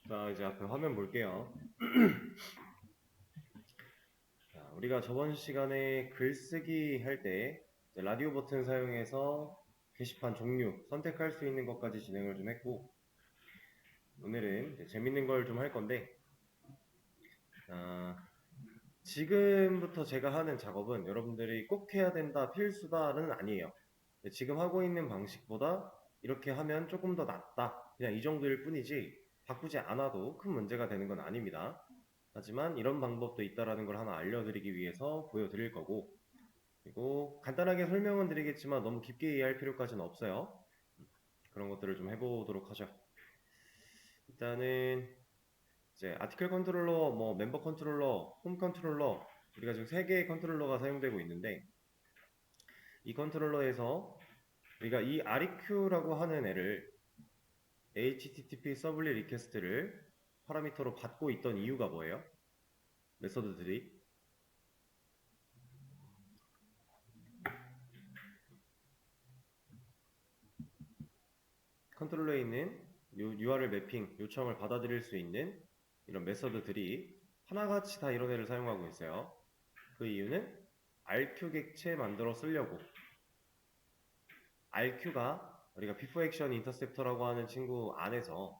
자, 이제 앞에 화면 볼게요. 자, 우리가 저번 시간에 글쓰기 할 때 라디오 버튼 사용해서 게시판 종류 선택할 수 있는 것까지 진행을 좀 했고, 오늘은 이제 재밌는 걸 좀 할 건데, 아, 지금부터 제가 하는 작업은 여러분들이 꼭 해야 된다, 필수다는 아니에요. 지금 하고 있는 방식보다 이렇게 하면 조금 더 낫다, 그냥 이 정도일 뿐이지 바꾸지 않아도 큰 문제가 되는 건 아닙니다. 하지만 이런 방법도 있다라는 걸 하나 알려드리기 위해서 보여드릴 거고, 그리고 간단하게 설명은 드리겠지만 너무 깊게 이해할 필요까지는 없어요. 그런 것들을 좀 해보도록 하죠. 일단은 이제 아티클 컨트롤러, 뭐 멤버 컨트롤러, 홈 컨트롤러, 우리가 지금 3개의 컨트롤러가 사용되고 있는데, 이 컨트롤러에서 우리가 이 REQ라고 하는 애를 HTTP 서블릿 리퀘스트를 파라미터로 받고 있던 이유가 뭐예요? 메서드들이 컨트롤러에 있는 URL 매핑 요청을 받아들일 수 있는 이런 메서드들이 하나같이 다 이런 애를 사용하고 있어요. 그 이유는 RQ 객체 만들어 쓰려고. RQ가 우리가 before action interceptor라고 하는 친구 안에서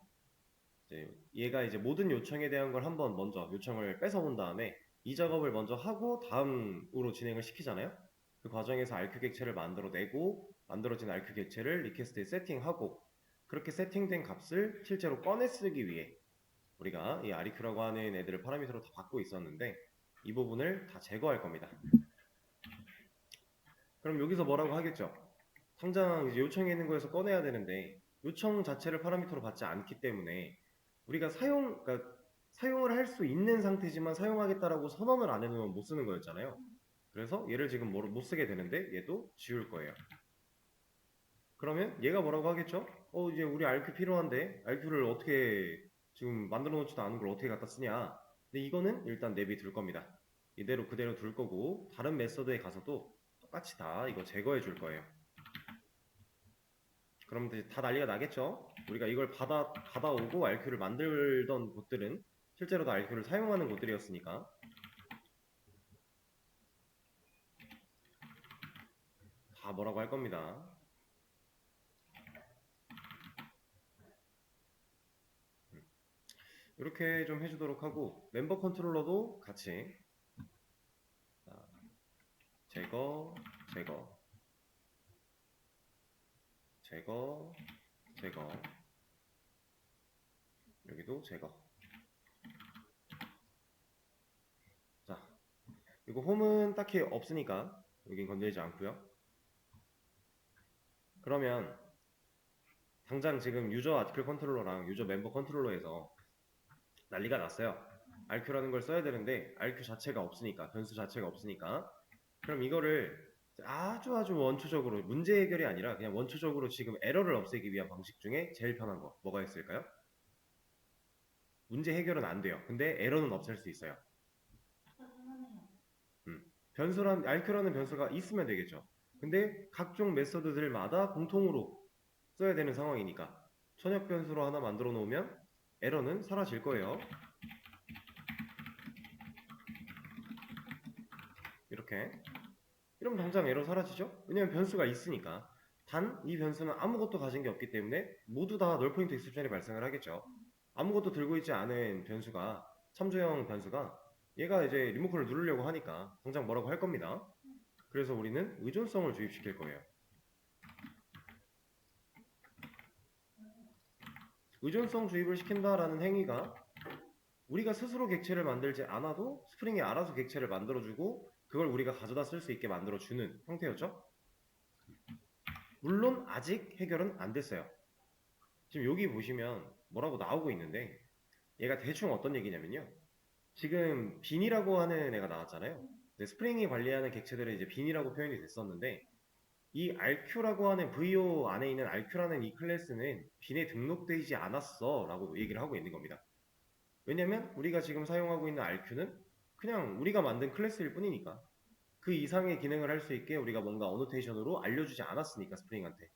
얘가 이제 모든 요청에 대한 걸 한번 먼저 요청을 뺏어온 다음에 이 작업을 먼저 하고 다음으로 진행을 시키잖아요. 그 과정에서 RQ 객체를 만들어내고 만들어진 RQ 객체를 리퀘스트에 세팅하고, 그렇게 세팅된 값을 실제로 꺼내 쓰기 위해 우리가 이 REQ라고 하는 애들을 파라미터로 다 받고 있었는데, 이 부분을 다 제거할 겁니다. 그럼 여기서 뭐라고 하겠죠? 당장 이제 요청에 있는 거에서 꺼내야 되는데 요청 자체를 파라미터로 받지 않기 때문에 우리가 그러니까 사용을 할 수 있는 상태지만 사용하겠다라고 선언을 안 해놓으면 못 쓰는 거였잖아요. 그래서 얘를 지금 못 쓰게 되는데 얘도 지울 거예요. 그러면 얘가 뭐라고 하겠죠? 이제 우리 RQ 필요한데 RQ를 어떻게 지금 만들어 놓지도 않은 걸 어떻게 갖다 쓰냐. 근데 이거는 일단 내비둘 겁니다. 이대로 그대로 둘 거고, 다른 메서드에 가서도 똑같이 다 이거 제거해 줄 거예요. 그럼 이제 다 난리가 나겠죠? 우리가 이걸 받아오고 RQ를 만들던 곳들은 실제로도 RQ를 사용하는 곳들이었으니까 다 뭐라고 할 겁니다. 이렇게 좀 해주도록 하고, 멤버 컨트롤러도 같이 제거, 제거, 제거, 제거, 여기도 제거. 자, 이거 홈은 딱히 없으니까 여긴 건드리지 않고요. 그러면 당장 지금 유저 아티클 컨트롤러랑 유저 멤버 컨트롤러에서 난리가 났어요. RQ라는 걸 써야 되는데 RQ 자체가 없으니까, 변수 자체가 없으니까. 그럼 이거를 아주 원초적으로, 문제 해결이 아니라 그냥 원초적으로 지금 에러를 없애기 위한 방식 중에 제일 편한 거 뭐가 있을까요? 문제 해결은 안 돼요. 근데 에러는 없앨 수 있어요. RQ라는 변수가 있으면 되겠죠. 근데 각종 메서드들마다 공통으로 써야 되는 상황이니까 천역 변수로 하나 만들어 놓으면 에러는 사라질 거예요. 이렇게. 이러면 당장 에러 사라지죠? 왜냐면 변수가 있으니까. 단, 이 변수는 아무것도 가진 게 없기 때문에 모두 다 널 포인트 익셉션이 발생을 하겠죠. 아무것도 들고 있지 않은 변수가, 참조형 변수가 얘가 이제 리모컨을 누르려고 하니까 당장 뭐라고 할 겁니다. 그래서 우리는 의존성을 주입시킬 거예요. 의존성 주입을 시킨다라는 행위가 우리가 스스로 객체를 만들지 않아도 스프링이 알아서 객체를 만들어주고 그걸 우리가 가져다 쓸 수 있게 만들어주는 형태였죠. 물론 아직 해결은 안 됐어요. 지금 여기 보시면 뭐라고 나오고 있는데, 얘가 대충 어떤 얘기냐면요. 지금 빈이라고 하는 애가 나왔잖아요. 스프링이 관리하는 객체들은 이제 빈이라고 표현이 됐었는데, 이 RQ라고 하는 VO 안에 있는 RQ라는 이 클래스는 빈에 등록되지 않았어 라고 얘기를 하고 있는 겁니다. 왜냐면 우리가 지금 사용하고 있는 RQ는 그냥 우리가 만든 클래스일 뿐이니까, 그 이상의 기능을 할 수 있게 우리가 뭔가 어노테이션으로 알려주지 않았으니까, 스프링한테.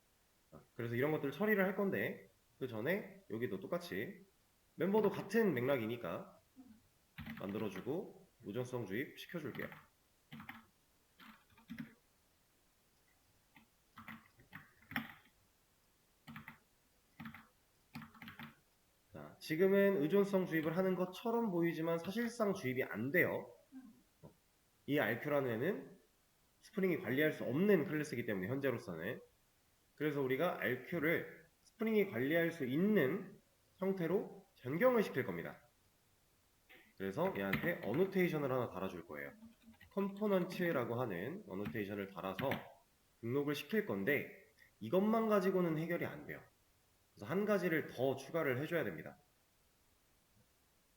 그래서 이런 것들 처리를 할 건데, 그 전에 여기도 똑같이 멤버도 같은 맥락이니까 만들어주고 의존성 주입 시켜줄게요. 자, 지금은 의존성 주입을 하는 것처럼 보이지만 사실상 주입이 안 돼요. 이 RQ라는 애는 스프링이 관리할 수 없는 클래스이기 때문에 현재로서는. 그래서 우리가 RQ를 스프링이 관리할 수 있는 형태로 변경을 시킬 겁니다. 그래서 얘한테 어노테이션을 하나 달아줄 거예요. 컴포넌트라고 하는 어노테이션을 달아서 등록을 시킬 건데 이것만 가지고는 해결이 안 돼요. 그래서 한 가지를 더 추가를 해줘야 됩니다.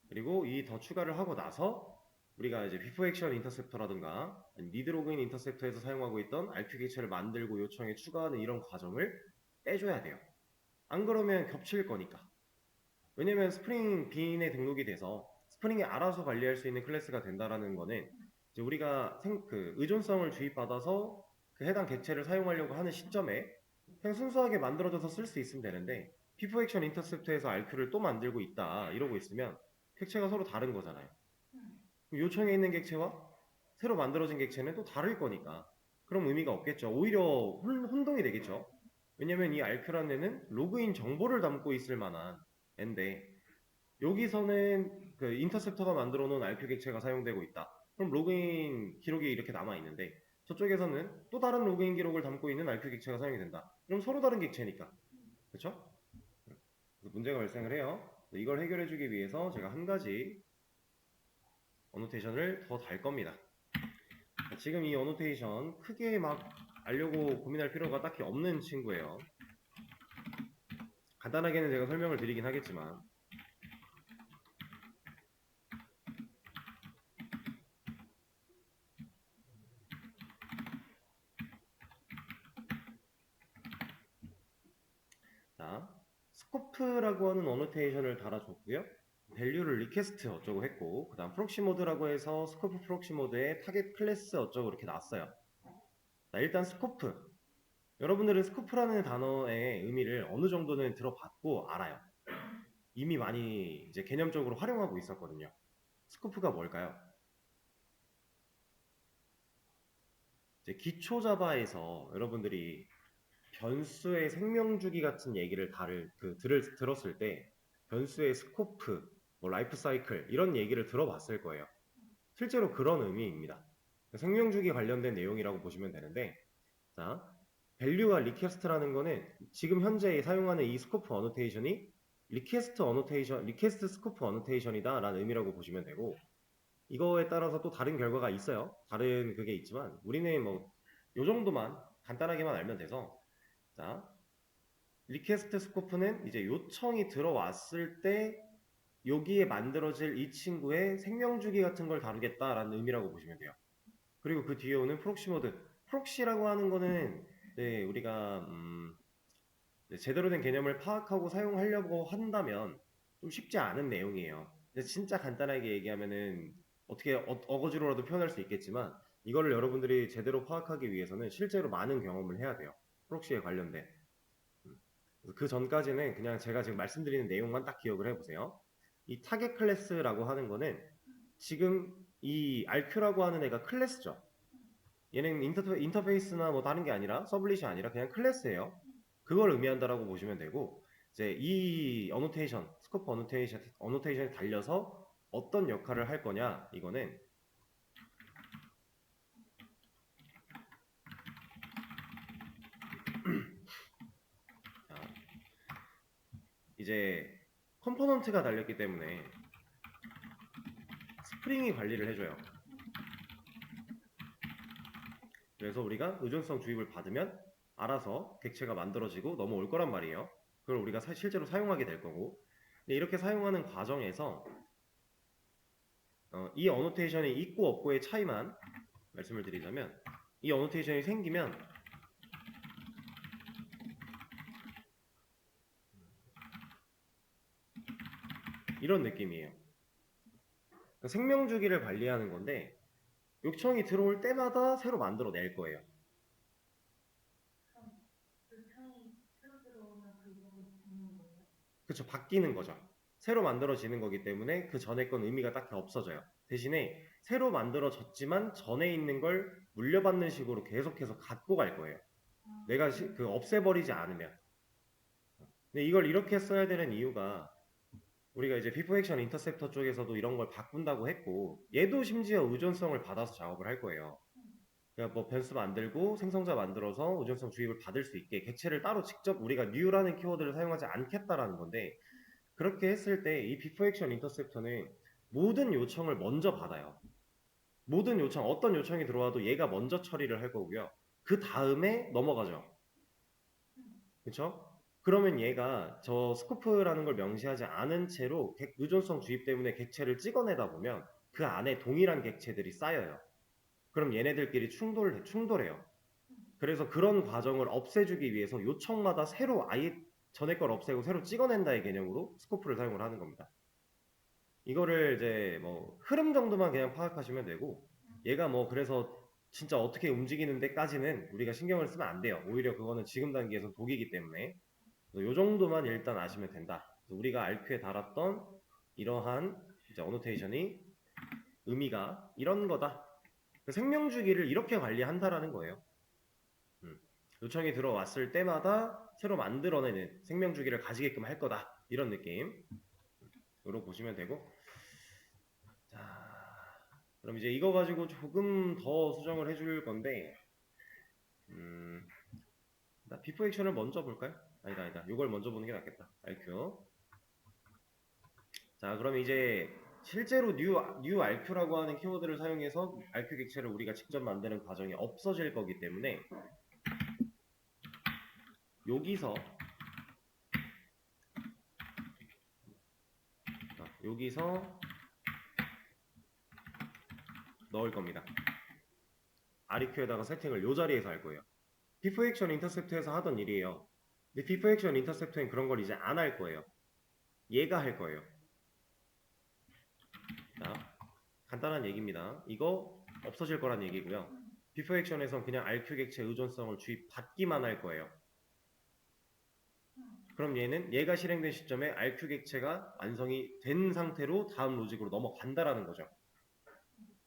그리고 이 더 추가를 하고 나서 우리가 이제 before action 인터셉터라든가 need login 인터셉터에서 사용하고 있던 RQ 객체를 만들고 요청에 추가하는 이런 과정을 빼줘야 돼요. 안 그러면 겹칠 거니까. 왜냐면 스프링 빈에 등록이 돼서 스프링이 알아서 관리할 수 있는 클래스가 된다라는 거는 이제 우리가 의존성을 주입받아서 그 해당 객체를 사용하려고 하는 시점에 그냥 순수하게 만들어져서 쓸 수 있으면 되는데 before action 인터셉터에서 RQ를 또 만들고 있다 이러고 있으면 객체가 서로 다른 거잖아요. 요청에 있는 객체와 새로 만들어진 객체는 또 다를 거니까 그럼 의미가 없겠죠. 오히려 혼동이 되겠죠. 왜냐면 이 RQ라는 애는 로그인 정보를 담고 있을 만한 애인데 여기서는 그 인터셉터가 만들어 놓은 RQ 객체가 사용되고 있다. 그럼 로그인 기록이 이렇게 남아 있는데 저쪽에서는 또 다른 로그인 기록을 담고 있는 RQ 객체가 사용이 된다. 그럼 서로 다른 객체니까. 그렇죠? 문제가 발생을 해요. 이걸 해결해 주기 위해서 제가 한 가지 어노테이션을 더 달 겁니다. 지금 이 어노테이션 크게 막 알려고 고민할 필요가 딱히 없는 친구예요. 간단하게는 제가 설명을 드리긴 하겠지만 자, 스코프라고 하는 어노테이션을 달아줬고요. 밸류를 리퀘스트 어쩌고 했고 그 다음 프록시 모드라고 해서 스코프 프록시 모드에 타겟 클래스 어쩌고 이렇게 나왔어요. 자, 일단 스코프 여러분들은 스코프라는 단어의 의미를 어느 정도는 들어봤고 알아요. 이미 많이 이제 개념적으로 활용하고 있었거든요. 스코프가 뭘까요? 이제 기초 자바에서 여러분들이 변수의 생명주기 같은 얘기를 들었을 때 변수의 스코프, 뭐 라이프 사이클 이런 얘기를 들어봤을 거예요. 실제로 그런 의미입니다. 생명주기 관련된 내용이라고 보시면 되는데 자, 밸류와 리퀘스트라는 거는 지금 현재 사용하는 이 스코프 어노테이션이 리퀘스트 스코프 어노테이션이다 라는 의미라고 보시면 되고 이거에 따라서 또 다른 결과가 있어요. 다른 그게 있지만 우리는 뭐 요 정도만 간단하게만 알면 돼서 자, 리퀘스트 스코프는 이제 요청이 들어왔을 때 여기에 만들어질 이 친구의 생명주기 같은 걸 다루겠다라는 의미라고 보시면 돼요. 그리고 그 뒤에 오는 프록시 모드. 프록시라고 하는 거는 네, 우리가 제대로 된 개념을 파악하고 사용하려고 한다면 좀 쉽지 않은 내용이에요. 근데 진짜 간단하게 얘기하면은 어떻게 어거지로라도 표현할 수 있겠지만 이거를 여러분들이 제대로 파악하기 위해서는 실제로 많은 경험을 해야 돼요. 프록시에 관련된. 그 전까지는 그냥 제가 지금 말씀드리는 내용만 딱 기억을 해보세요. 이 타겟 클래스라고 하는 거는 지금 이 RQ라고 하는 애가 클래스죠. 얘는 인터페이스나 뭐 다른 게 아니라 서블릿이 아니라 그냥 클래스예요. 그걸 의미한다라고 보시면 되고 이제 이 어노테이션, 스코프 어노테이션에 달려서 어떤 역할을 할 거냐 이거는 자, 이제 컴포넌트가 달렸기 때문에 스프링이 관리를 해줘요. 그래서 우리가 의존성 주입을 받으면 알아서 객체가 만들어지고 넘어올 거란 말이에요. 그걸 우리가 실제로 사용하게 될 거고 근데 이렇게 사용하는 과정에서 이 어노테이션이 있고 없고의 차이만 말씀을 드리자면 이 어노테이션이 생기면 이런 느낌이에요. 그러니까 생명주기를 관리하는 건데 요청이 들어올 때마다 새로 만들어낼 거예요. 그쵸, 바뀌는 거죠. 새로 만들어지는 거기 때문에 그 전에 건 의미가 딱히 없어져요. 대신에 새로 만들어졌지만 전에 있는 걸 물려받는 식으로 계속해서 갖고 갈 거예요. 내가 없애버리지 않으면. 근데 이걸 이렇게 써야 되는 이유가 우리가 이제 before action interceptor 쪽에서도 이런 걸 바꾼다고 했고 얘도 심지어 의존성을 받아서 작업을 할 거예요. 그러니까 뭐 변수 만들고 생성자 만들어서 의존성 주입을 받을 수 있게 객체를 따로 직접 우리가 new라는 키워드를 사용하지 않겠다라는 건데 그렇게 했을 때 이 before action interceptor는 모든 요청을 먼저 받아요. 모든 요청, 어떤 요청이 들어와도 얘가 먼저 처리를 할 거고요. 그 다음에 넘어가죠. 그쵸? 그러면 얘가 저 스코프라는 걸 명시하지 않은 채로 의존성 주입 때문에 객체를 찍어내다 보면 그 안에 동일한 객체들이 쌓여요. 그럼 얘네들끼리 충돌해요. 그래서 그런 과정을 없애주기 위해서 요청마다 새로 아예 전에 걸 없애고 새로 찍어낸다의 개념으로 스코프를 사용을 하는 겁니다. 이거를 이제 뭐 흐름 정도만 그냥 파악하시면 되고 얘가 뭐 그래서 진짜 어떻게 움직이는 데까지는 우리가 신경을 쓰면 안 돼요. 오히려 그거는 지금 단계에서 독이기 때문에 요 정도만 일단 아시면 된다. 우리가 RQ에 달았던 이러한 이제 어노테이션이 의미가 이런 거다. 그 생명주기를 이렇게 관리한다라는 거예요. 요청이 들어왔을 때마다 새로 만들어내는 생명주기를 가지게끔 할 거다. 이런 느낌으로 보시면 되고 자, 그럼 이제 이거 가지고 조금 더 수정을 해줄 건데 비포 액션을 먼저 볼까요? 아니다. 이걸 먼저 보는 게 낫겠다. RQ. 자, 그럼 이제 실제로 new RQ라고 하는 키워드를 사용해서 RQ 객체를 우리가 직접 만드는 과정이 없어질 거기 때문에 여기서 넣을 겁니다. RQ에다가 세팅을 요 자리에서 할 거예요. before action intercept에서 하던 일이에요. 근데 before action intercept엔 그런 걸 이제 안 할 거예요. 얘가 할 거예요. 자, 간단한 얘기입니다. 이거 없어질 거란 얘기고요. before action에선 그냥 RQ 객체 의존성을 주입받기만 할 거예요. 그럼 얘가 실행된 시점에 RQ 객체가 완성이 된 상태로 다음 로직으로 넘어간다라는 거죠.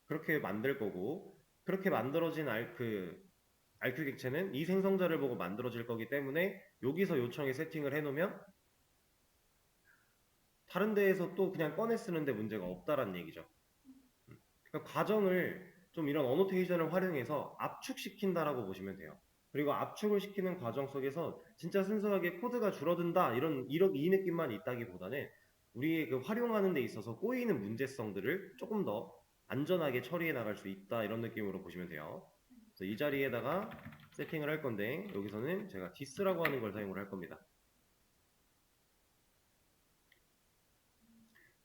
그렇게 만들 거고 그렇게 만들어진 RQ 객체는 이 생성자를 보고 만들어질 거기 때문에 여기서 요청에 세팅을 해놓으면 다른 데에서 또 그냥 꺼내 쓰는데 문제가 없다라는 얘기죠. 그러니까 과정을 좀 이런 어노테이션을 활용해서 압축시킨다라고 보시면 돼요. 그리고 압축을 시키는 과정 속에서 진짜 순수하게 코드가 줄어든다 이 느낌만 있다기보다는 우리의 그 활용하는 데 있어서 꼬이는 문제성들을 조금 더 안전하게 처리해 나갈 수 있다 이런 느낌으로 보시면 돼요. 그래서 이 자리에다가 세팅을 할 건데 여기서는 제가 this라고 하는 걸 사용을 할 겁니다.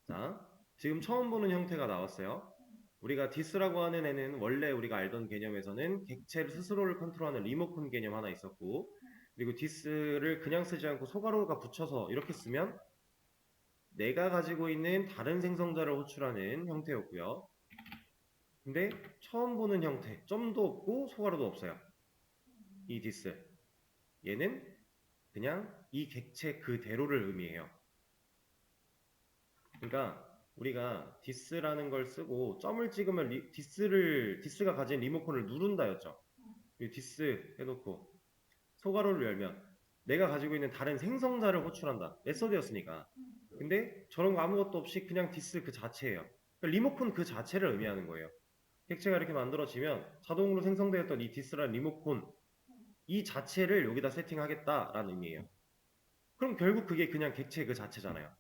자, 지금 처음 보는 형태가 나왔어요. 우리가 this라고 하는 애는 원래 우리가 알던 개념에서는 객체 스스로를 컨트롤하는 리모컨 개념 하나 있었고 그리고 this를 그냥 쓰지 않고 소괄호가 붙여서 이렇게 쓰면 내가 가지고 있는 다른 생성자를 호출하는 형태였고요. 근데 처음 보는 형태, 점도 없고 소괄호도 없어요. 이 this 얘는 그냥 이 객체 그대로를 의미해요. 그러니까 우리가 this라는 걸 쓰고 점을 찍으면 this가 가진 리모컨을 누른다였죠. this 해놓고 소괄호를 열면 내가 가지고 있는 다른 생성자를 호출한다. 메서드였으니까. 근데 저런 거 아무것도 없이 그냥 this 그 자체예요. 그러니까 리모컨 그 자체를 의미하는 거예요. 객체가 이렇게 만들어지면 자동으로 생성되었던 이 this라는 리모컨 이 자체를 여기다 세팅하겠다라는 의미예요. 그럼 결국 그게 그냥 객체 그 자체잖아요.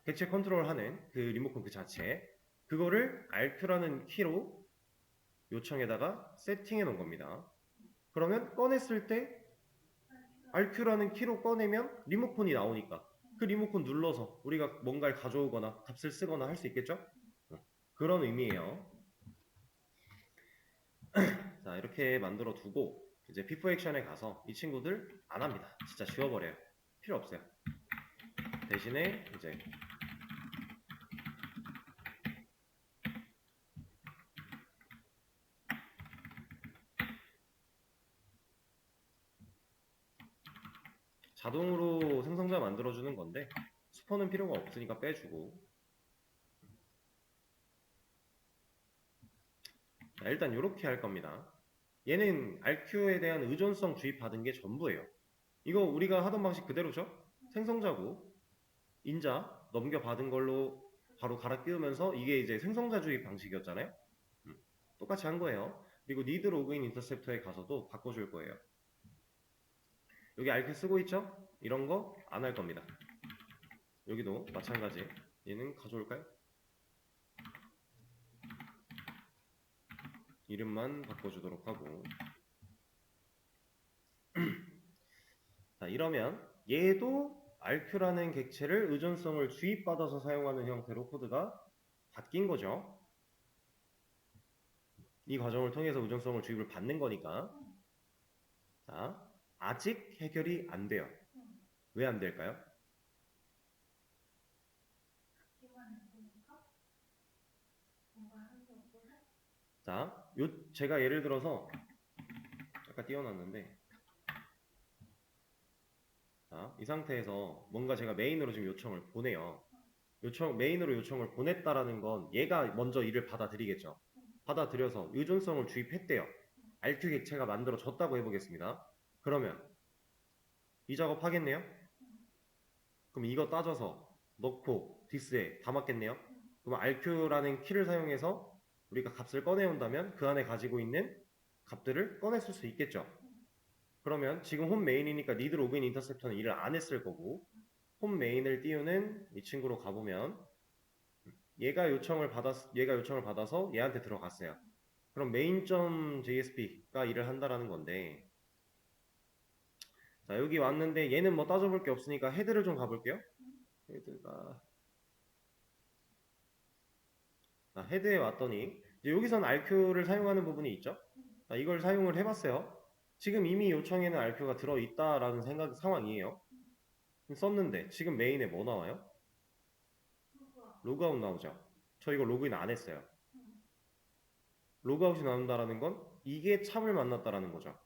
객체 컨트롤하는 그 리모컨 그 자체 그거를 RQ라는 키로 요청에다가 세팅해 놓은 겁니다. 그러면 꺼냈을 때 RQ라는 키로 꺼내면 리모컨이 나오니까 그 리모컨 눌러서 우리가 뭔가를 가져오거나 값을 쓰거나 할 수 있겠죠? 그런 의미예요. 자, 이렇게 만들어 두고 이제 before action에 가서 이 친구들 안 합니다. 진짜 지워버려요. 필요 없어요. 대신에 이제 자동으로 생성자 만들어주는 건데 10%는 필요가 없으니까 빼주고. 자, 일단 이렇게 할 겁니다. 얘는 RQ에 대한 의존성 주입받은 게 전부예요. 이거 우리가 하던 방식 그대로죠? 생성자고 인자 넘겨받은 걸로 바로 갈아 끼우면서 이게 이제 생성자 주입 방식이었잖아요. 똑같이 한 거예요. 그리고 need login 인터셉터에 가서도 바꿔줄 거예요. 여기 RQ 쓰고 있죠? 이런 거 안 할 겁니다. 여기도 마찬가지. 얘는 가져올까요? 이름만 바꿔주도록 하고. 자, 이러면 얘도 RQ라는 객체를 의존성을 주입받아서 사용하는 형태로 코드가 바뀐 거죠. 이 과정을 통해서 의존성을 주입을 받는 거니까. 자, 아직 해결이 안 돼요. 왜 안 될까요? 자, 제가 예를 들어서 아까 띄워놨는데, 자, 이 상태에서 뭔가 제가 메인으로 지금 요청을 보내요. 메인으로 요청을 보냈다라는 건 얘가 먼저 이를 받아들이겠죠. 받아들여서 의존성을 주입했대요. RQ 객체가 만들어졌다고 해보겠습니다. 그러면 이 작업 하겠네요? 그럼 이거 따져서 넣고 디스에 담았겠네요? 그럼 RQ라는 키를 사용해서 우리가 값을 꺼내온다면 그 안에 가지고 있는 값들을 꺼냈을 수 있겠죠. 그러면 지금 홈 메인이니까 need login 인터셉터는 일을 안 했을 거고 홈 메인을 띄우는 이 친구로 가보면 얘가 요청을 받아서 얘한테 들어갔어요. 그럼 main.jsp가 일을 한다라는 건데, 자, 여기 왔는데 얘는 뭐 따져볼 게 없으니까 헤드를 좀 가볼게요. 헤드에 왔더니 이제 여기선 RQ를 사용하는 부분이 있죠. 자, 이걸 사용을 해봤어요. 지금 이미 요청에는 RQ가 들어있다라는 상황이에요. 썼는데 지금 메인에 뭐 나와요? 로그아웃 나오죠. 저 이거 로그인 안 했어요. 로그아웃이 나온다라는 건 이게 참을 만났다라는 거죠.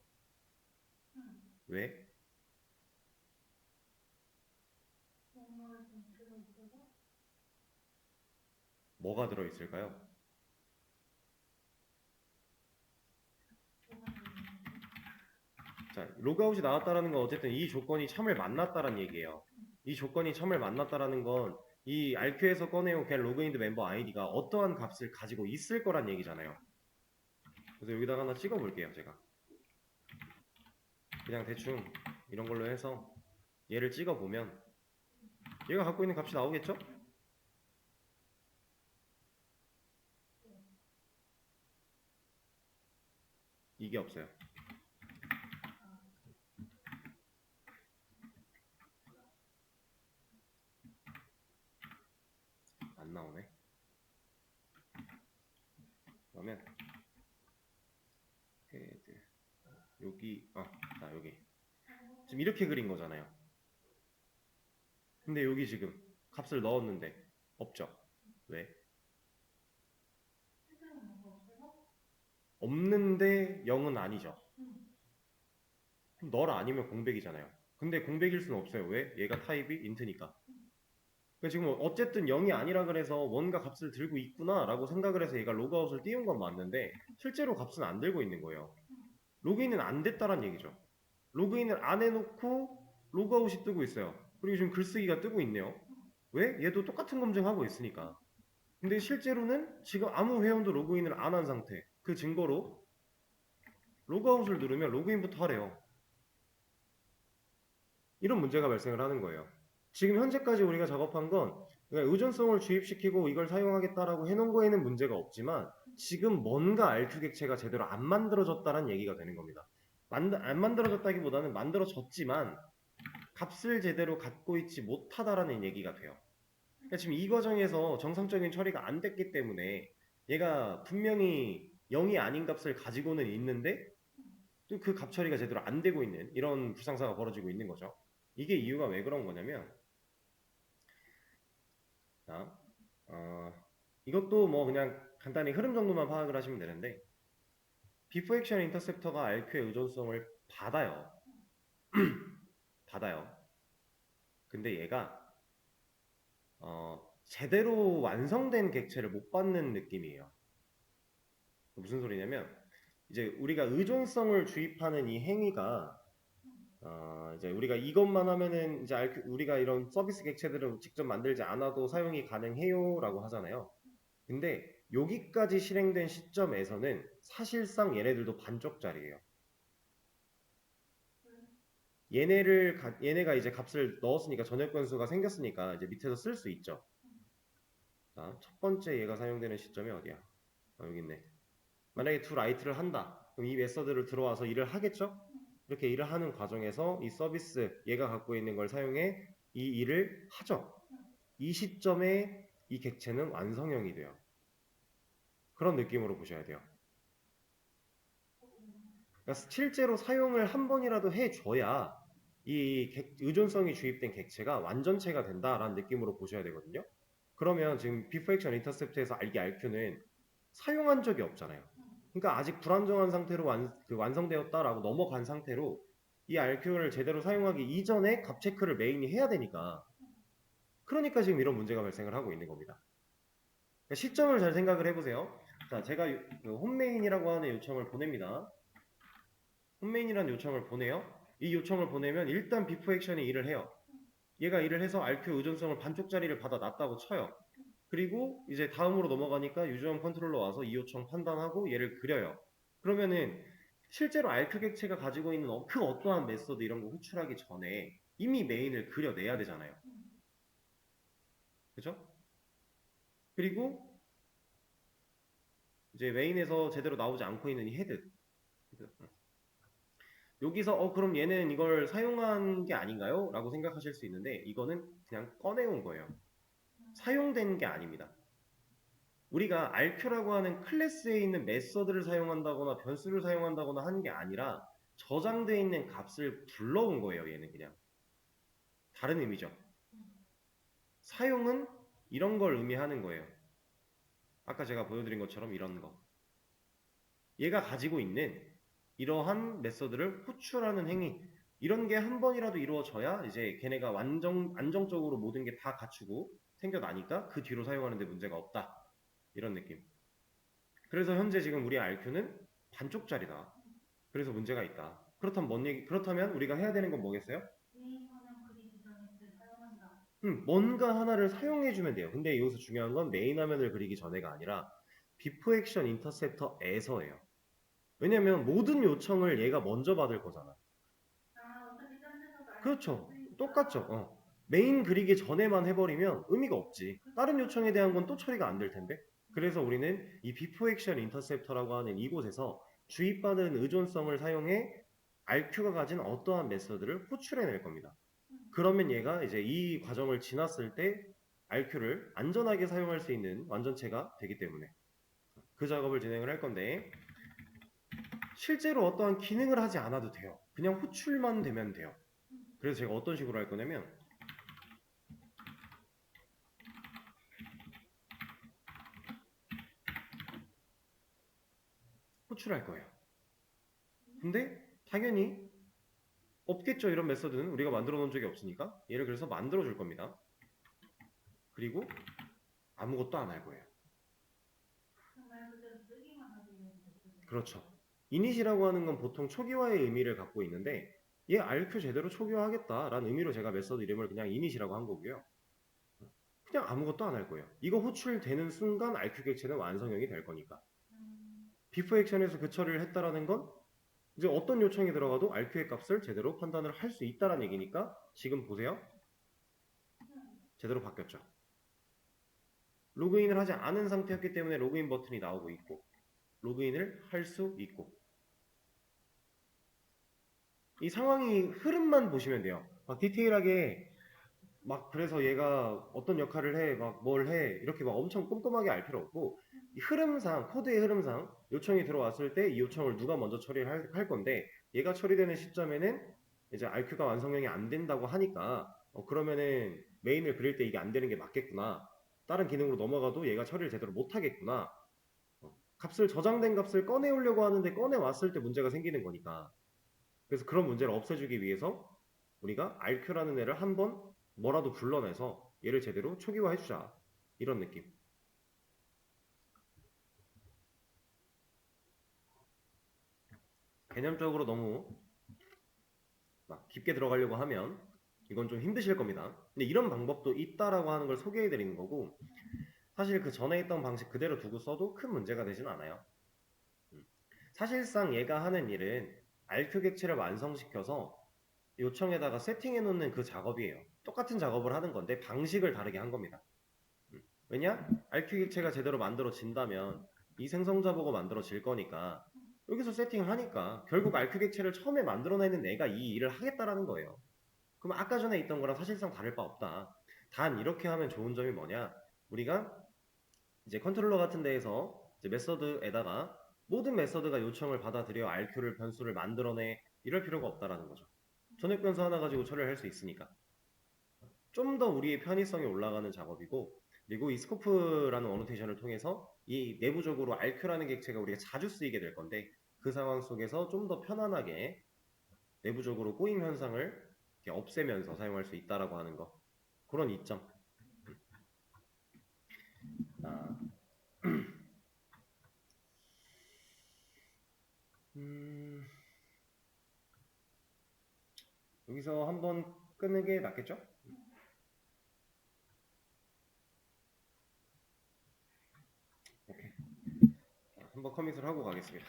왜? 뭐가 들어있을까요? 자, 로그아웃이 나왔다라는 건 어쨌든 이 조건이 참을 만났다라는 얘기예요. 이 조건이 참을 만났다라는 건 이 RQ에서 꺼내온 get 로그인드 멤버 아이디가 어떠한 값을 가지고 있을 거란 얘기잖아요. 그래서 여기다가 하나 찍어 볼게요, 제가. 그냥 대충 이런 걸로 해서 얘를 찍어 보면 얘가 갖고 있는 값이 나오겠죠? 이게 없어요. 안 나오네. 그러면 헤드 여기 자 여기 지금 이렇게 그린 거잖아요. 근데 여기 지금 값을 넣었는데 없죠. 왜? 없는데 0은 아니죠. 널 아니면 공백이잖아요. 근데 공백일 수는 없어요. 왜? 얘가 타입이 인트니까. 그러니까 지금 어쨌든 0이 아니라 그래서 뭔가 값을 들고 있구나 라고 생각을 해서 얘가 로그아웃을 띄운 건 맞는데 실제로 값은 안 들고 있는 거예요. 로그인은 안 됐다란 얘기죠. 로그인을 안 해놓고 로그아웃이 뜨고 있어요. 그리고 지금 글쓰기가 뜨고 있네요. 왜? 얘도 똑같은 검증하고 있으니까. 근데 실제로는 지금 아무 회원도 로그인을 안 한 상태. 그 증거로 로그아웃을 누르면 로그인부터 하래요. 이런 문제가 발생을 하는 거예요. 지금 현재까지 우리가 작업한 건 의존성을 주입시키고 이걸 사용하겠다라고 해놓은 거에는 문제가 없지만 지금 뭔가 RQ 객체가 제대로 안 만들어졌다는 얘기가 되는 겁니다. 안 만들어졌다기보다는 만들어졌지만 값을 제대로 갖고 있지 못하다라는 얘기가 돼요. 그러니까 지금 이 과정에서 정상적인 처리가 안 됐기 때문에 얘가 분명히 0이 아닌 값을 가지고는 있는데 또 그 값 처리가 제대로 안 되고 있는 이런 불상사가 벌어지고 있는 거죠. 이게 이유가 왜 그런 거냐면 자, 이것도 뭐 그냥 간단히 흐름 정도만 파악을 하시면 되는데 before action 인터셉터가 RQ의 의존성을 받아요. 받아요. 근데 얘가 제대로 완성된 객체를 못 받는 느낌이에요. 무슨 소리냐면 이제 우리가 의존성을 주입하는 이 행위가 이제 우리가 이것만 하면은 이제 우리가 이런 서비스 객체들을 직접 만들지 않아도 사용이 가능해요라고 하잖아요. 근데 여기까지 실행된 시점에서는 사실상 얘네들도 반쪽짜리예요. 얘네가 이제 값을 넣었으니까 전역 변수가 생겼으니까 이제 밑에서 쓸 수 있죠. 자, 첫 번째 얘가 사용되는 시점이 어디야? 여기 있네. 만약에 to write를 한다. 그럼 이 메서드를 들어와서 일을 하겠죠? 이렇게 일을 하는 과정에서 이 서비스 얘가 갖고 있는 걸 사용해 이 일을 하죠. 이 시점에 이 객체는 완성형이 돼요. 그런 느낌으로 보셔야 돼요. 그러니까 실제로 사용을 한 번이라도 해줘야 이 의존성이 주입된 객체가 완전체가 된다라는 느낌으로 보셔야 되거든요. 그러면 지금 before action intercept에서 이 RQ는 사용한 적이 없잖아요. 그러니까 아직 불안정한 상태로 완성되었다라고 넘어간 상태로 이 RQ를 제대로 사용하기 이전에 값 체크를 메인이 해야 되니까 그러니까 지금 이런 문제가 발생을 하고 있는 겁니다. 그러니까 시점을 잘 생각을 해보세요. 자, 제가 홈메인이라고 하는 요청을 보냅니다. 홈메인이라는 요청을 보내요. 이 요청을 보내면 일단 비포 액션이 일을 해요. 얘가 일을 해서 RQ 의존성을 반쪽짜리를 받아놨다고 쳐요. 그리고 이제 다음으로 넘어가니까 유저원 컨트롤러 와서 이 요청 판단하고 얘를 그려요. 그러면은 실제로 RQ 객체가 가지고 있는 그 어떠한 메소드 이런 거 호출하기 전에 이미 메인을 그려내야 되잖아요. 그죠? 그리고 이제 메인에서 제대로 나오지 않고 있는 이 헤드. 여기서 그럼 얘는 이걸 사용한 게 아닌가요? 라고 생각하실 수 있는데 이거는 그냥 꺼내온 거예요. 사용된 게 아닙니다. 우리가 RQ라고 하는 클래스에 있는 메서드를 사용한다거나 변수를 사용한다거나 하는 게 아니라 저장되어 있는 값을 불러온 거예요. 얘는 그냥 다른 의미죠. 사용은 이런 걸 의미하는 거예요. 아까 제가 보여드린 것처럼 이런 거. 얘가 가지고 있는 이러한 메서드를 호출하는 행위, 이런 게 한 번이라도 이루어져야 이제 걔네가 안정적으로 모든 게 다 갖추고 생겨나니까 그 뒤로 사용하는데 문제가 없다. 이런 느낌. 그래서 현재 지금 우리 RQ는 반쪽짜리다. 그래서 문제가 있다. 그렇다면 우리가 해야 되는 건 뭐겠어요? 뭔가 하나를 사용해주면 돼요. 근데 여기서 중요한 건 메인 화면을 그리기 전에가 아니라 before action interceptor에서예요. 왜냐면 모든 요청을 얘가 먼저 받을 거잖아. 그렇죠. 똑같죠. 메인 그리기 전에만 해버리면 의미가 없지. 다른 요청에 대한 건 또 처리가 안 될 텐데. 그래서 우리는 이 before action interceptor라고 하는 이곳에서 주입받은 의존성을 사용해 RQ가 가진 어떠한 메서드를 호출해낼 겁니다. 그러면 얘가 이제 이 과정을 지났을 때 RQ를 안전하게 사용할 수 있는 완전체가 되기 때문에 그 작업을 진행을 할 건데 실제로 어떠한 기능을 하지 않아도 돼요. 그냥 호출만 되면 돼요. 그래서 제가 어떤 식으로 할 거냐면 호출할 거예요. 근데 당연히 없겠죠. 이런 메서드는 우리가 만들어 놓은 적이 없으니까 얘를 그래서 만들어 줄 겁니다. 그리고 아무것도 안 할 거예요. 그렇죠. 이닛이라고 하는 건 보통 초기화의 의미를 갖고 있는데 얘 RQ 제대로 초기화하겠다라는 의미로 제가 메서드 이름을 그냥 이닛이라고 한 거고요. 그냥 아무것도 안 할 거예요. 이거 호출되는 순간 RQ 객체는 완성형이 될 거니까. 비포 액션에서 그 처리를 했다라는 건 이제 어떤 요청이 들어가도 RQ의 값을 제대로 판단을 할 수 있다라는 얘기니까 지금 보세요. 제대로 바뀌었죠. 로그인을 하지 않은 상태였기 때문에 로그인 버튼이 나오고 있고 로그인을 할 수 있고 이 상황이 흐름만 보시면 돼요. 막 디테일하게 막 그래서 얘가 어떤 역할을 해, 막 뭘 해 이렇게 막 엄청 꼼꼼하게 알 필요 없고 이 흐름상 코드의 흐름상 요청이 들어왔을 때 이 요청을 누가 먼저 처리를 할 건데 얘가 처리되는 시점에는 이제 RQ가 완성형이 안 된다고 하니까 그러면은 메인을 그릴 때 이게 안 되는 게 맞겠구나. 다른 기능으로 넘어가도 얘가 처리를 제대로 못 하겠구나. 값을 저장된 값을 꺼내오려고 하는데 꺼내왔을 때 문제가 생기는 거니까. 그래서 그런 문제를 없애주기 위해서 우리가 RQ라는 애를 한번 뭐라도 불러내서 얘를 제대로 초기화해주자. 이런 느낌. 개념적으로 너무 막 깊게 들어가려고 하면 이건 좀 힘드실 겁니다. 근데 이런 방법도 있다라고 하는 걸 소개해 드리는 거고, 사실 그 전에 있던 방식 그대로 두고 써도 큰 문제가 되진 않아요. 사실상 얘가 하는 일은 RQ 객체를 완성시켜서 요청에다가 세팅해 놓는 그 작업이에요. 똑같은 작업을 하는 건데 방식을 다르게 한 겁니다. 왜냐? RQ 객체가 제대로 만들어진다면 이 생성자 보고 만들어질 거니까 여기서 세팅을 하니까 결국 RQ 객체를 처음에 만들어내는 내가 이 일을 하겠다라는 거예요. 그럼 아까 전에 있던 거랑 사실상 다를 바 없다. 단 이렇게 하면 좋은 점이 뭐냐? 우리가 이제 컨트롤러 같은 데에서 이제 메서드에다가 모든 메서드가 요청을 받아들여 RQ를 변수를 만들어내 이럴 필요가 없다라는 거죠. 전액 변수 하나 가지고 처리를 할 수 있으니까 좀 더 우리의 편의성이 올라가는 작업이고, 그리고 이 스코프라는 어노테이션을 통해서 이 내부적으로 RQ라는 객체가 우리가 자주 쓰이게 될 건데 그 상황 속에서 좀 더 편안하게 내부적으로 꼬임 현상을 이렇게 없애면서 사용할 수 있다라고 하는 거, 그런 이점. 아, 여기서 한번 끊는 게 낫겠죠? 오케이. 한번 커밋을 하고 가겠습니다.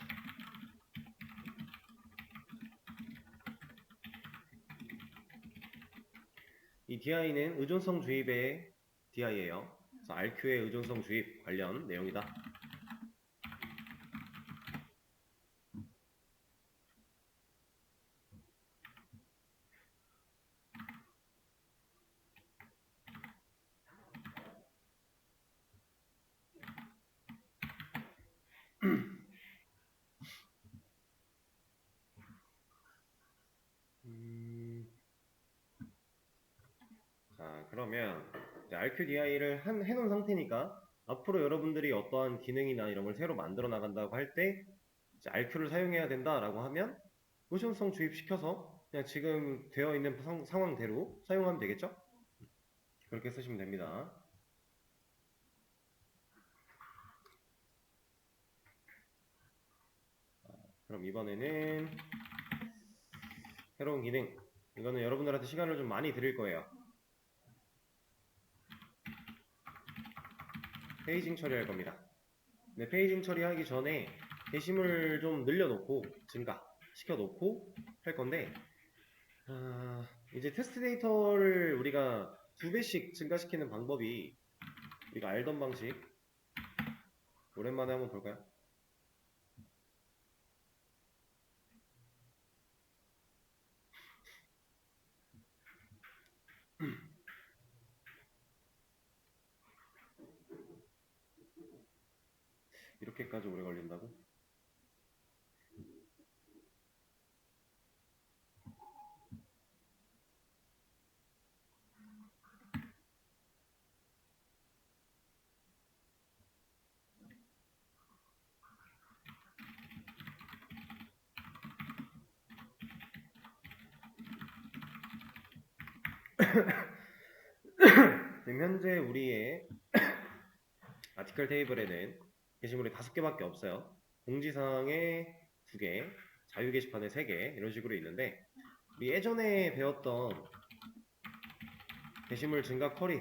이 DI는 의존성 주입의 DI예요. 그래서 RQ의 의존성 주입 관련 내용이다. 자, 그러면 RQDI를 해놓은 상태니까 앞으로 여러분들이 어떠한 기능이나 이런 걸 새로 만들어 나간다고 할 때 RQ를 사용해야 된다라고 하면 의존성 주입시켜서 그냥 지금 되어 있는 상황대로 사용하면 되겠죠? 그렇게 쓰시면 됩니다. 그럼 이번에는 새로운 기능, 이거는 여러분들한테 시간을 좀 많이 드릴 거예요. 페이징 처리할 겁니다. 근데 페이징 처리하기 전에 게시물 좀 늘려놓고 증가 시켜놓고 할 건데, 이제 테스트 데이터를 우리가 2배씩 증가시키는 방법이 우리가 알던 방식, 오랜만에 한번 볼까요? 이렇게까지 오래 걸린다고? 지금 현재 우리의 아티클 테이블에는 게시물이 5개밖에 없어요. 공지사항에 2개, 자유 게시판에 3개 이런 식으로 있는데, 우리 예전에 배웠던 게시물 증가 쿼리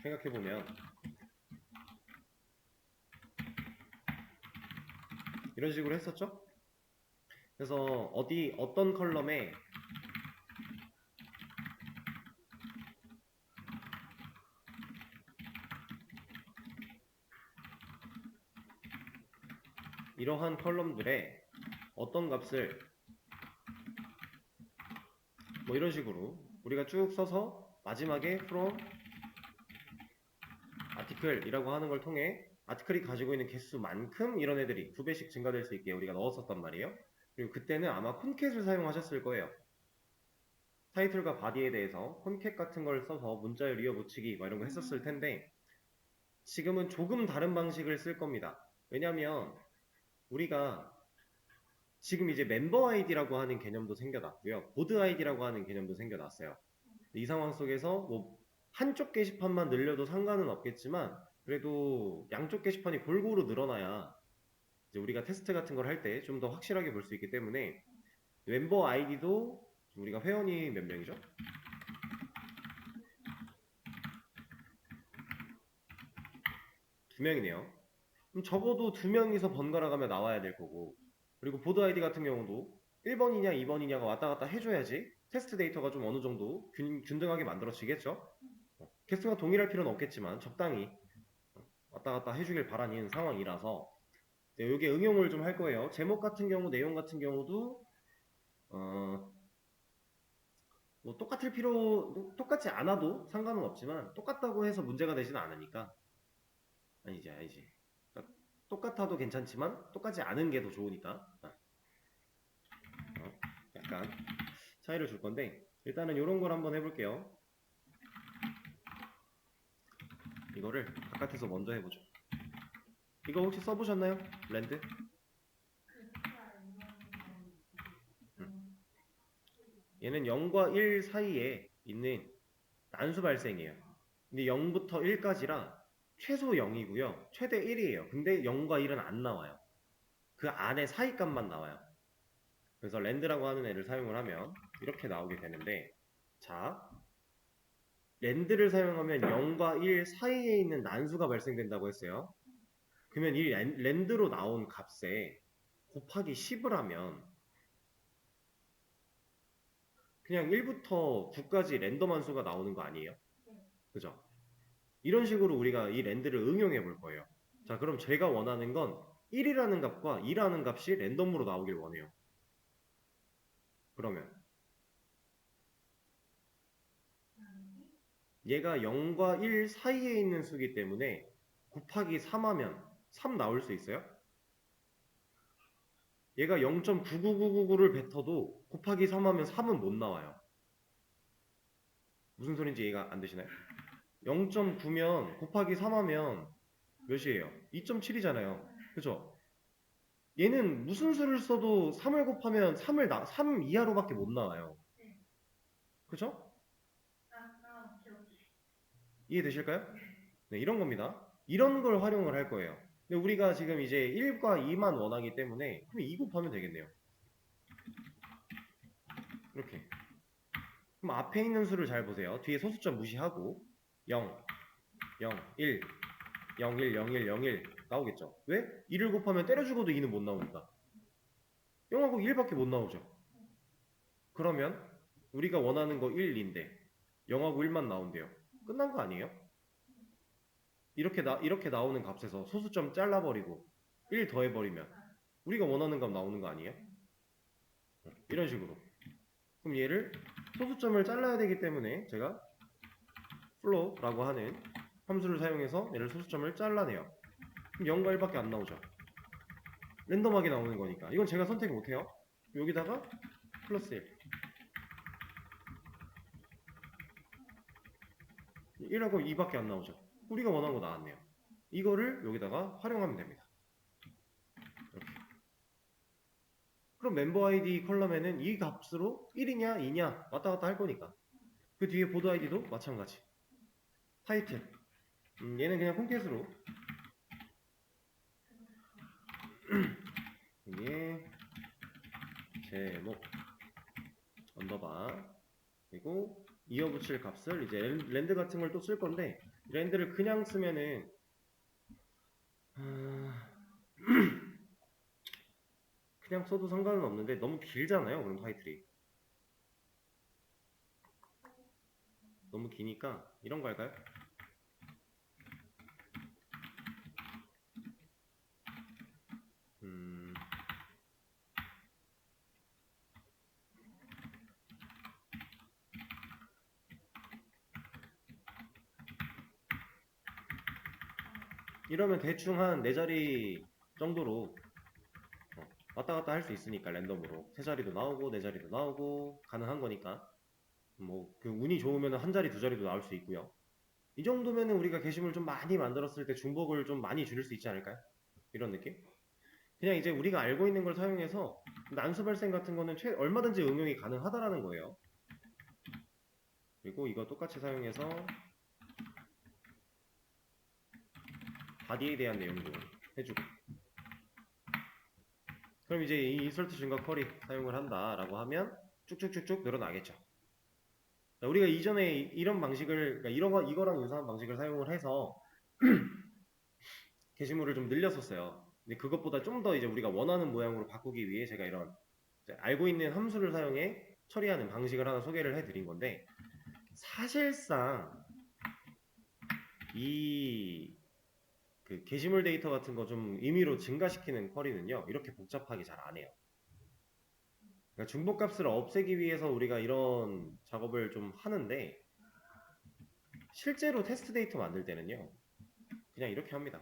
생각해보면 이런 식으로 했었죠? 그래서 어떤 컬럼에 이러한 컬럼들에 어떤 값을 뭐 이런 식으로 우리가 쭉 써서 마지막에 from article이라고 하는 걸 통해 아티클이 가지고 있는 개수만큼 이런 애들이 2배씩 증가될 수 있게 우리가 넣었었단 말이에요. 그리고 그때는 아마 콘캣을 사용하셨을 거예요. 타이틀과 바디에 대해서 콘캣 같은 걸 써서 문자열 이어 붙이기 뭐 이런 거 했었을 텐데, 지금은 조금 다른 방식을 쓸 겁니다. 왜냐면 우리가 지금 이제 멤버 아이디라고 하는 개념도 생겨났고요. 보드 아이디라고 하는 개념도 생겨났어요. 이 상황 속에서 뭐 한쪽 게시판만 늘려도 상관은 없겠지만 그래도 양쪽 게시판이 골고루 늘어나야 이제 우리가 테스트 같은 걸 할 때 좀 더 확실하게 볼 수 있기 때문에 멤버 아이디도 우리가 회원이 몇 명이죠? 2명이네요. 그럼 적어도 2명이서 번갈아 가며 나와야 될 거고, 그리고 보드 아이디 같은 경우도 1번이냐 2번이냐가 왔다 갔다 해줘야지 테스트 데이터가 좀 어느 정도 균등하게 만들어지겠죠? 개수가 동일할 필요는 없겠지만 적당히 왔다 갔다 해주길 바라는 상황이라서 여기에 응용을 좀 할 거예요. 제목 같은 경우, 내용 같은 경우도 뭐 똑같지 않아도 상관은 없지만 똑같다고 해서 문제가 되지는 않으니까. 아니지. 그러니까 똑같아도 괜찮지만 똑같지 않은 게 더 좋으니까 약간 차이를 줄 건데, 일단은 이런 걸 한번 해볼게요. 이거를 바깥에서 먼저 해보죠. 이거 혹시 써보셨나요? 랜드? 얘는 0과 1 사이에 있는 난수 발생이에요. 근데 0부터 1까지라 최소 0이고요. 최대 1이에요. 근데 0과 1은 안 나와요. 그 안에 사이 값만 나와요. 그래서 랜드라고 하는 애를 사용을 하면 이렇게 나오게 되는데, 자, 랜드를 사용하면 0과 1 사이에 있는 난수가 발생된다고 했어요. 그러면 이 랜드로 나온 값에 곱하기 10을 하면 그냥 1부터 9까지 랜덤 함수가 나오는 거 아니에요? 그죠? 이런 식으로 우리가 이 랜드를 응용해 볼 거예요. 자, 그럼 제가 원하는 건 1이라는 값과 2라는 값이 랜덤으로 나오길 원해요. 그러면 얘가 0과 1 사이에 있는 수기 때문에 곱하기 3 하면 3 나올 수 있어요? 얘가 0.99999를 뱉어도 곱하기 3 하면 3은 못 나와요. 무슨 소린지 이해가 안 되시나요? 0.9면 곱하기 3 하면 몇이에요? 2.7이잖아요. 그죠? 얘는 무슨 수를 써도 3을 곱하면 3 이하로밖에 못 나와요. 그죠? 이해되실까요? 네, 이런 겁니다. 이런 걸 활용을 할 거예요. 근데 우리가 지금 이제 1과 2만 원하기 때문에 그럼 2 곱하면 되겠네요. 이렇게. 그럼 앞에 있는 수를 잘 보세요. 뒤에 소수점 무시하고 0, 0, 1, 0, 1, 0, 1, 0, 1 나오겠죠? 왜? 2를 곱하면 때려 죽어도 2는 못 나오니까. 0하고 1밖에 못 나오죠. 그러면 우리가 원하는 거 1, 2인데 0하고 1만 나온대요. 끝난 거 아니에요? 이렇게 나오는 값에서 소수점 잘라버리고 1 더해버리면 우리가 원하는 값 나오는 거 아니에요? 이런 식으로. 그럼 얘를 소수점을 잘라야 되기 때문에 제가 flow라고 하는 함수를 사용해서 얘를 소수점을 잘라내요. 그럼 0과 1밖에 안 나오죠. 랜덤하게 나오는 거니까. 이건 제가 선택 못해요. 여기다가 플러스 1. 1하고 2밖에 안 나오죠. 우리가 원하는 거 나왔네요. 이거를 여기다가 활용하면 됩니다. 이렇게. 그럼 멤버 아이디 컬럼에는 이 값으로 1이냐 2냐 왔다 갔다 할 거니까. 그 뒤에 보드 아이디도 마찬가지. 타이틀. 얘는 그냥 콩캣으로 이게 제목 언더바 그리고 이어붙일 값을 이제 랜드 같은 걸 또 쓸 건데, 랜드를 그냥 쓰면은 그냥 써도 상관은 없는데 너무 길잖아요. 그럼 타이틀이 너무 기니까 이런 거 할까요? 이러면 대충 한 4자리 정도로 왔다 갔다 할 수 있으니까, 랜덤으로 3자리도 나오고 4자리도 나오고 가능한 거니까, 뭐 그 운이 좋으면 한 자리 2자리도 나올 수 있고요. 이 정도면은 우리가 게시물 좀 많이 만들었을 때 중복을 좀 많이 줄일 수 있지 않을까요? 이런 느낌? 그냥 이제 우리가 알고 있는 걸 사용해서 난수 발생 같은 거는 얼마든지 응용이 가능하다라는 거예요. 그리고 이거 똑같이 사용해서 바디에 대한 내용도 해주고. 그럼 이제 이 인설트 증가 쿼리 사용을 한다라고 하면 쭉쭉쭉쭉 늘어나겠죠. 우리가 이전에 이런 방식을, 그러니까 이거랑 유사한 방식을 사용을 해서 게시물을 좀 늘렸었어요. 근데 그것보다 좀 더 이제 우리가 원하는 모양으로 바꾸기 위해 제가 이런 알고 있는 함수를 사용해 처리하는 방식을 하나 소개를 해드린 건데, 사실상 이 그 게시물 데이터 같은 거 좀 임의로 증가시키는 쿼리는요, 이렇게 복잡하게 잘 안 해요. 그러니까 중복값을 없애기 위해서 우리가 이런 작업을 좀 하는데, 실제로 테스트 데이터 만들 때는요, 그냥 이렇게 합니다.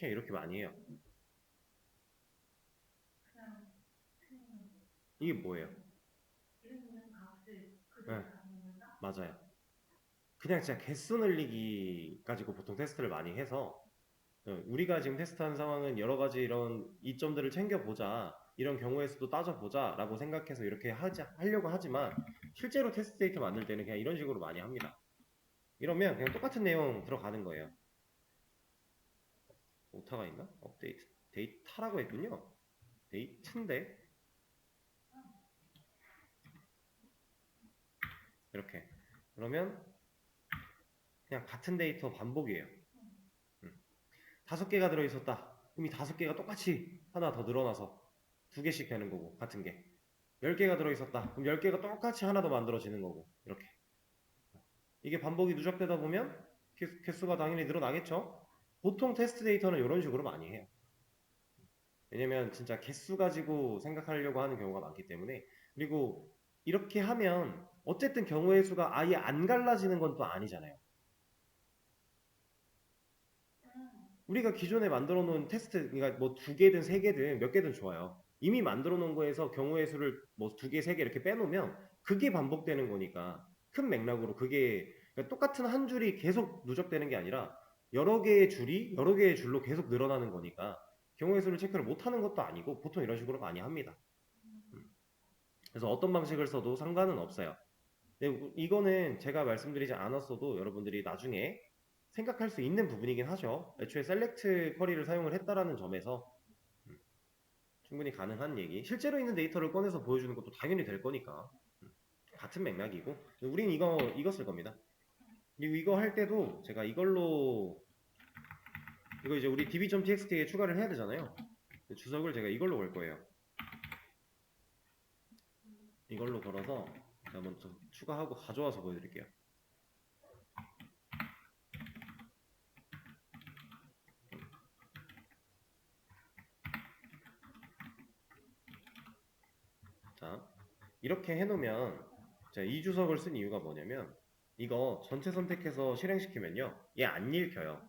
이렇게 많이 해요. 이게 뭐예요? 네, 맞아요. 그냥 진짜 개수 늘리기 가지고 보통 테스트를 많이 해서, 우리가 지금 테스트한 상황은 여러 가지 이런 이점들을 챙겨보자, 이런 경우의 수도 따져보자 라고 생각해서 이렇게 하려고 하지만, 실제로 테스트 데이터 만들 때는 그냥 이런 식으로 많이 합니다. 이러면 그냥 똑같은 내용 들어가는 거예요. 오타가 있나? 업데이트 데이터라고 했군요. 데이트인데 이렇게. 그러면 그냥 같은 데이터 반복이에요. 5개가 들어있었다. 그럼 이 5개가 똑같이 하나 더 늘어나서 2개씩 되는 거고, 같은 게. 10개가 들어있었다. 그럼 10개가 똑같이 하나 더 만들어지는 거고, 이렇게. 이게 반복이 누적되다 보면 개수가 당연히 늘어나겠죠? 보통 테스트 데이터는 이런 식으로 많이 해요. 왜냐면 진짜 개수 가지고 생각하려고 하는 경우가 많기 때문에. 그리고 이렇게 하면 어쨌든 경우의 수가 아예 안 갈라지는 건 또 아니잖아요. 우리가 기존에 만들어 놓은 테스트, 그러니까 뭐 2개든 3개든 몇 개든 좋아요. 이미 만들어 놓은 거에서 경우의 수를 뭐 2개, 3개 이렇게 빼놓으면 그게 반복되는 거니까, 큰 맥락으로 그게, 그러니까 똑같은 한 줄이 계속 누적되는 게 아니라 여러 개의 줄이 여러 개의 줄로 계속 늘어나는 거니까 경우의 수를 체크를 못 하는 것도 아니고 보통 이런 식으로 많이 합니다. 그래서 어떤 방식을 써도 상관은 없어요. 근데 이거는 제가 말씀드리지 않았어도 여러분들이 나중에 생각할 수 있는 부분이긴 하죠. 애초에 셀렉트 쿼리를 사용을 했다라는 점에서 충분히 가능한 얘기. 실제로 있는 데이터를 꺼내서 보여주는 것도 당연히 될 거니까 같은 맥락이고. 우린 이거 쓸 겁니다. 그리고 이거 할 때도 제가 이걸로, 이거 이제 우리 db.txt에 추가를 해야 되잖아요. 주석을 제가 이걸로 걸 거예요. 이걸로 걸어서 제가 먼저 추가하고 가져와서 보여드릴게요. 자, 이렇게 해놓으면, 자, 이 주석을 쓴 이유가 뭐냐면, 이거 전체 선택해서 실행시키면요, 얘 안 읽혀요.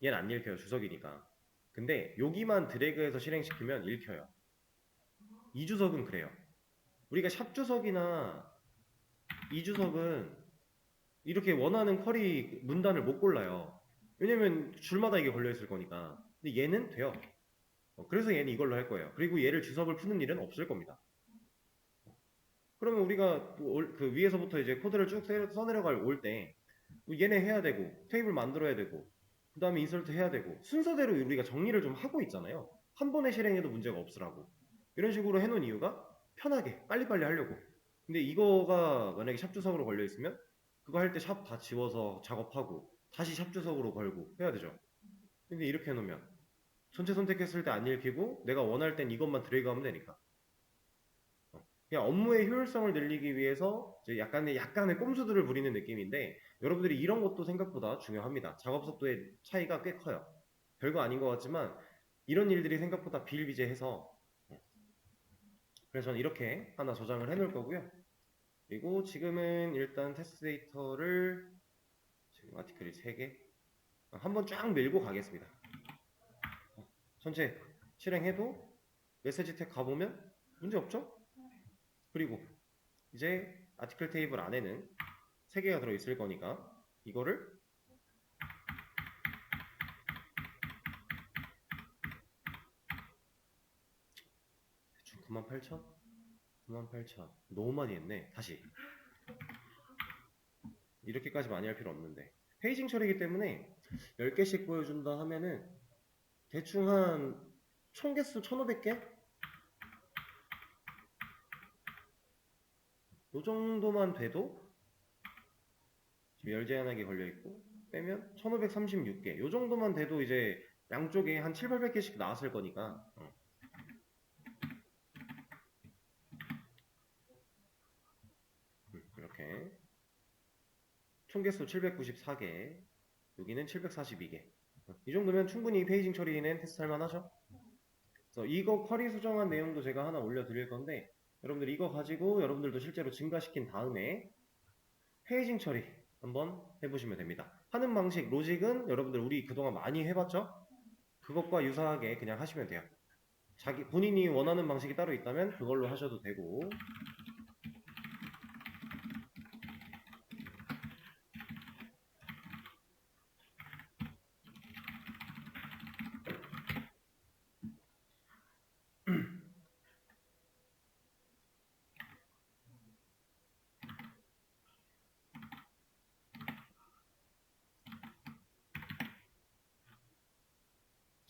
얘는 안 읽혀요, 주석이니까. 근데 여기만 드래그해서 실행시키면 읽혀요. 이 주석은 그래요. 우리가 샵 주석이나 이 주석은 이렇게 원하는 쿼리 문단을 못 골라요. 왜냐면 줄마다 이게 걸려있을 거니까. 근데 얘는 돼요. 그래서 얘는 이걸로 할 거예요. 그리고 얘를 주석을 푸는 일은 없을 겁니다. 그러면 우리가 그 위에서부터 이제 코드를 쭉 써내려갈 올 때 얘네 해야 되고 테이블 만들어야 되고 그 다음에 인설트 해야 되고 순서대로 우리가 정리를 좀 하고 있잖아요. 한 번에 실행해도 문제가 없으라고. 이런 식으로 해놓은 이유가 편하게 빨리빨리 하려고. 근데 이거가 만약에 샵 주석으로 걸려 있으면 그거 할 때 샵 다 지워서 작업하고 다시 샵 주석으로 걸고 해야 되죠. 근데 이렇게 해놓으면 전체 선택했을 때 안 읽히고 내가 원할 땐 이것만 드래그하면 되니까. 그냥 업무의 효율성을 늘리기 위해서 이제 약간의 꼼수들을 부리는 느낌인데, 여러분들이 이런 것도 생각보다 중요합니다. 작업 속도의 차이가 꽤 커요. 별거 아닌 것 같지만 이런 일들이 생각보다 비일비재해서, 그래서 저는 이렇게 하나 저장을 해 놓을 거고요. 그리고 지금은 일단 테스트 데이터를 지금 아티클이 3개 한번 쫙 밀고 가겠습니다. 전체 실행해도 메시지 탭 가보면 문제 없죠? 그리고 이제 아티클 테이블 안에는 3개가 들어있을 거니까 이거를 98,000? 98,000 너무 많이 했네. 다시 이렇게까지 많이 할 필요 없는데 페이징 처리이기 때문에 10개씩 보여준다 하면은 대충 한 총 개수 1500개? 요 정도만 돼도 지금 열 제한하게 걸려있고 빼면 1536개 요 정도만 돼도 이제 양쪽에 한 7, 800개씩 나왔을 거니까 이렇게 총 개수 794개 여기는 742개 이 정도면 충분히 페이징 처리는 테스트할 만하죠. 그래서 이거 쿼리 수정한 내용도 제가 하나 올려드릴 건데 여러분들 이거 가지고 여러분들도 실제로 증가시킨 다음에 페이징 처리 한번 해보시면 됩니다. 하는 방식, 로직은 여러분들 우리 그동안 많이 해봤죠? 그것과 유사하게 그냥 하시면 돼요. 자기 본인이 원하는 방식이 따로 있다면 그걸로 하셔도 되고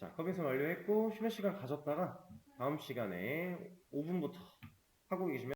자, 컵에서 완료했고 쉬는 시간 가졌다가 다음 시간에 5분부터 하고 계시면